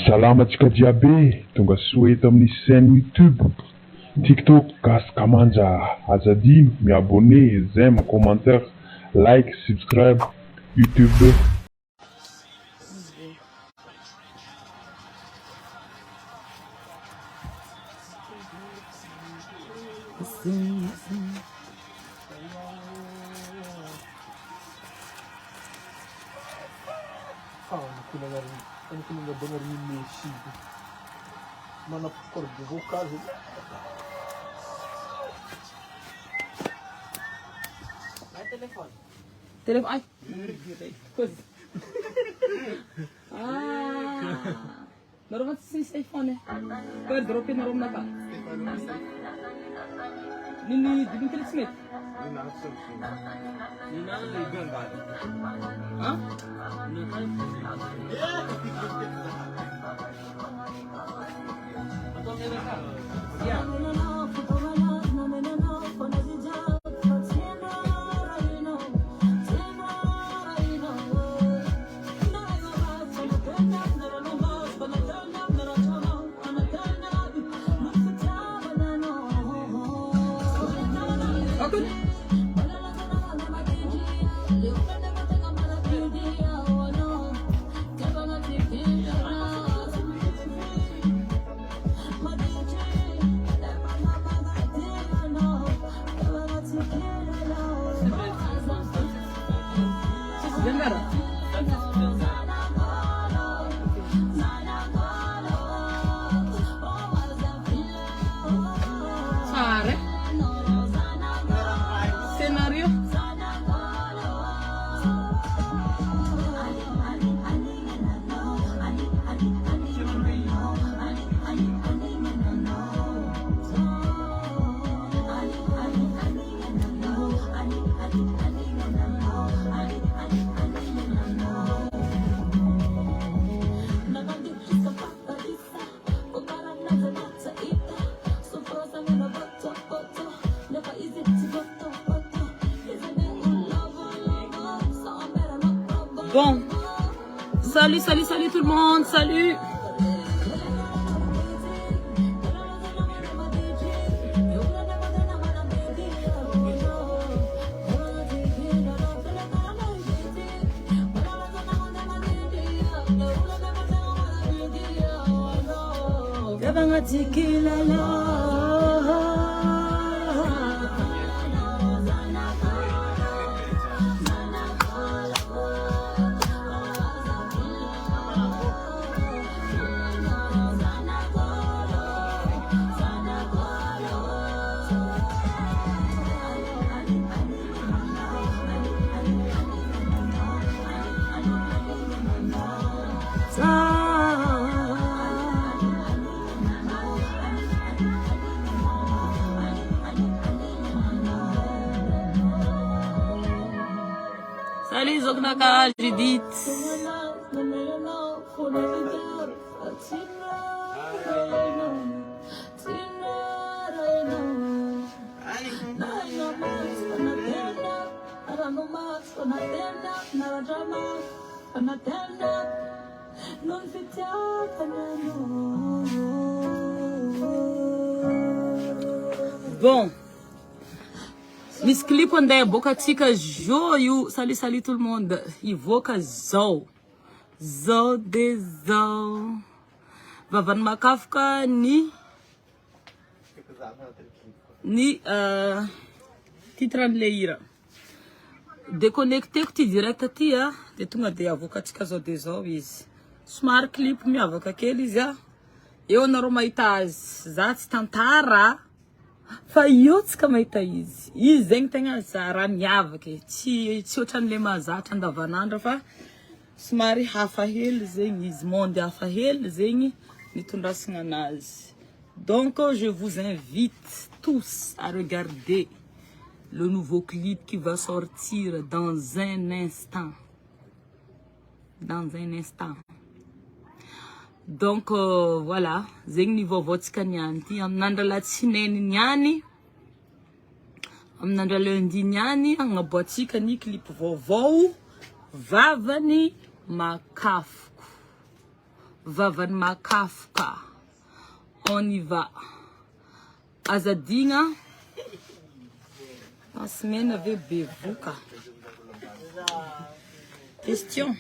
Salama tsika jiaby tonga soeto amin'ny chaîne YouTube, TikTok, Gasy Kamanja. Azadino miabonné, j'aime, commentaire, like, subscribe, YouTube. Ano ko nang dengar ni Messi. Mana corda vocal. Ai telefone. Telefone. Ai. Naroon sa iPhone eh. Pero dropin na rin na ka. Nini, di bin Tence Mena. Nina ligan ba? Ha? Bon, salut tout le monde, salut. Salut Zoknaka, Judith. Bon. Miss clip andé boca tika joio, salut tout le monde. Ivoca zo de zo. Vavany Makafoka ni titre an'le Hira. Déconnecté kuti direct aty de tonga de avoka tika zo de zo izy. Somary clip miavaka kely izy eo anareo mahita azy. Za tsy tantara. Fa io tsika mahita izy. Izy zegny tegna raha miavaka e. Tsy ohatran'le mahazatra andavanandro fa somary hafa hely zegny izy. Monde hafa hely zegny nitondrasana anazy. Donc je vous invite tous à regarder le nouveau clip qui va sortir dans un instant. Dans un instant. Donc voilà, zegny ni vaovaotsika niany ty amin'andro latsinainy niany, amin'andro lundi niany agnaboatsika ny clip vaovao Vavany Makafoka. Vavany Makafoka. On y va. Azadinga. Tence Mena avait bevuka. Question.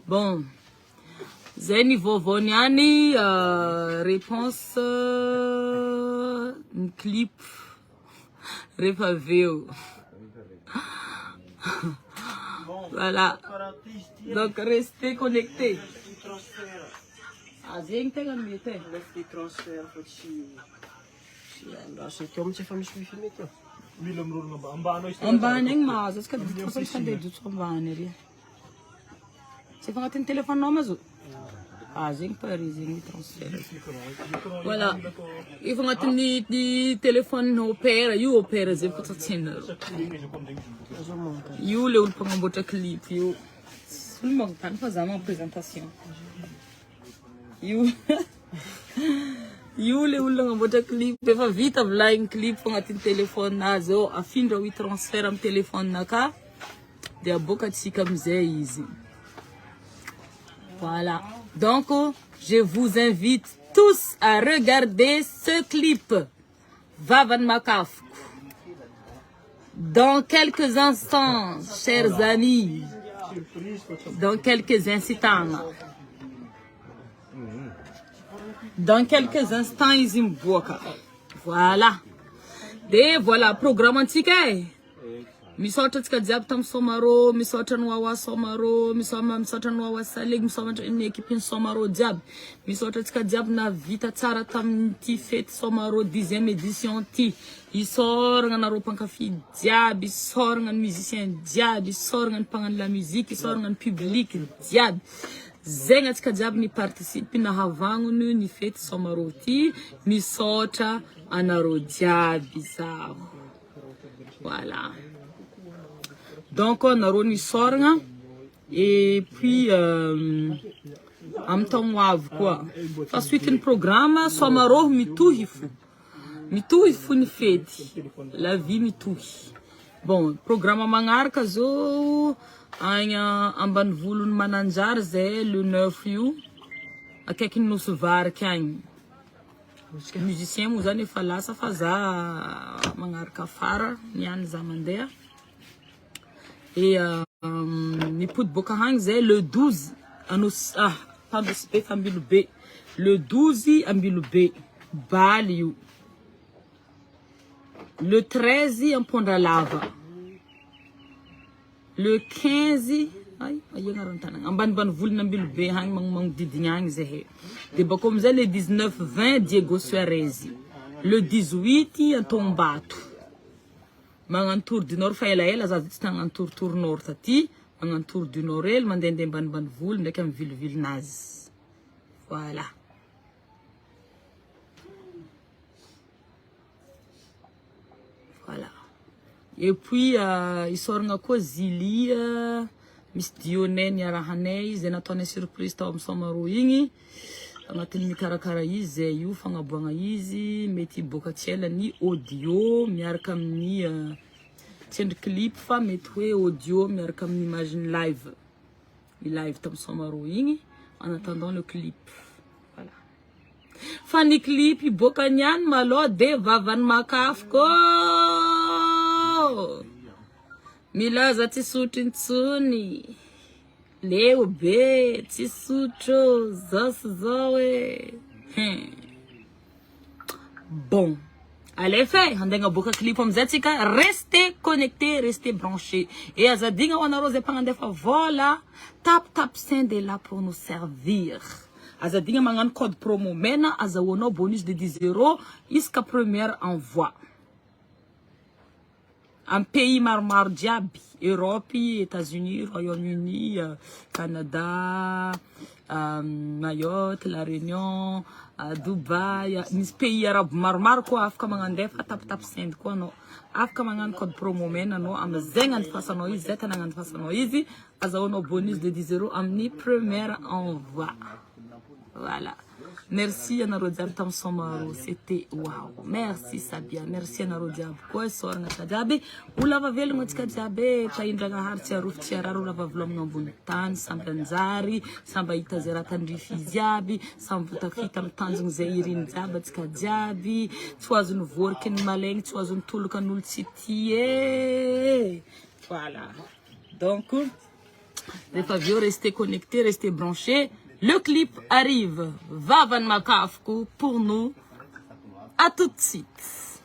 Bon. Zeni Vovoniani, réponse, clip, Vaovao. Voilà. Donc, restez connectés. Azeng tega mete. Ambany mazo, ska ambany ry. Você fala tem telefone não mas zeng parizing transfer. Voilà. E fala tem de telefone no opera, you opera zeng potatina. You le ulpang bota clip you. Sulmang tan fazer uma apresentação. You le ulang bota clip, beva vita blind clip fala tem telefone nazo, a fim de transfer am telefone naka. De a boca TSIKA easy. Voilà. Donc, je vous invite tous à regarder ce clip. Vavany Makafoka. Dans quelques instants, chers amis, dans quelques instants, ils me voient. Voilà. Et voilà, programme antique. Misotra tsika jiaby tam somaro, misotra noawa somaro, misotra noawa saleg, misotra une équipe somaro jiaby. Misotra tsika jiaby na vita tsara tam ti fête somaro 10e édition ti. Isoragna nareo mpankafy jiaby, isoragna ny musicien jiaby, isoragna ny mpagnano la musique, isoragna ny public jiaby. Zegna tsika jiaby ni participe na havagnony ny fête somaro ti, misotra anareo jiaby zao. Voilà. Donc, on a remis sorgna et puis en temps quoi. Ensuite, un programme, somaro mituhifu ni fête. La vie mituhi. Bon, programme mangarka zo anya ambanvolon mananjar ze le 9 août. Akaiky nos var kany. Musicien mo zany efa lasa fa za mangaraka fara niany za mandeha. Et nipody boka hagny zay le 12 anos pandosbe fambilobe. Le 12 ambilobe baly io. Le 13 ampondralava. Le 15 ay ayangarantanang ambanban volna ambilobe hagny magdidigny hagny zay he. De bako amizay le 19-20 Diego Suarez. Le 18 Antombato. Magnano tour du nord fa ela za vitsy tagnano tour nord taty, magnano tour du nord el mandehandeha ambanimbanivoly ndraiky amy vilevillenazy. Voilà. Voilà. Et puis isoragna koa zili misy D-Lain niarahanay zay nataonay surprise tao amy somaro igny. Agnatin'ny mikarakara izy zay io fagnaboagna izy mety boka tiela ny audio miaraka amin'ny tsendry clip fa mety hoe audio miaraka amin'ny image live. Ny live tam somaro igny en attendant le clip. Voilà. Fa ny clip boka niany malo de Vavany Makafoka. Milaza tsy sotro intsony. Leo be, tsisutro, zao Bon, allez faire, handenga boka clip amizay tsika, restez connectés, restez branchés. Et azadinga wana rose pangandefa vola, tap send est là pour nous servir. Azadinga mangan code promo mena, azawono bonus de 10 €, iska premier envoi. En pays marmar diaby, Europe, États-Unis, Royaume-Uni, Canada, Mayotte, La Réunion, Dubai, mis pays arabes marmar quoi, afaka mangandefa tap send quoi no. Afaka mangan code promo mena no, am zengan fasano izy, zetanangan fasano izy, azaono bonus de 10 € amni premier envoi. Voilà. Merci à Narodiab Tam Somaro. C'était wow. Merci Sabia. Merci à Narodiab. Quoi sort na Tadiabe? Ula va velo ngotika Diabe. Taindra harti ya rufti ya raru la va vlom ngambuntan. Samba an-tsary. Samba itazera tandri fiziabi. Samba tafita mtanzung zairin Diaba tika Diabi. Tuazun vorken maleng. Tuazun tulukan ultitie. Voilà. Donc, les favios, restez connectés, restez branchés. Le clip arrive. Vavany Makafoka pour nous. À tout de suite.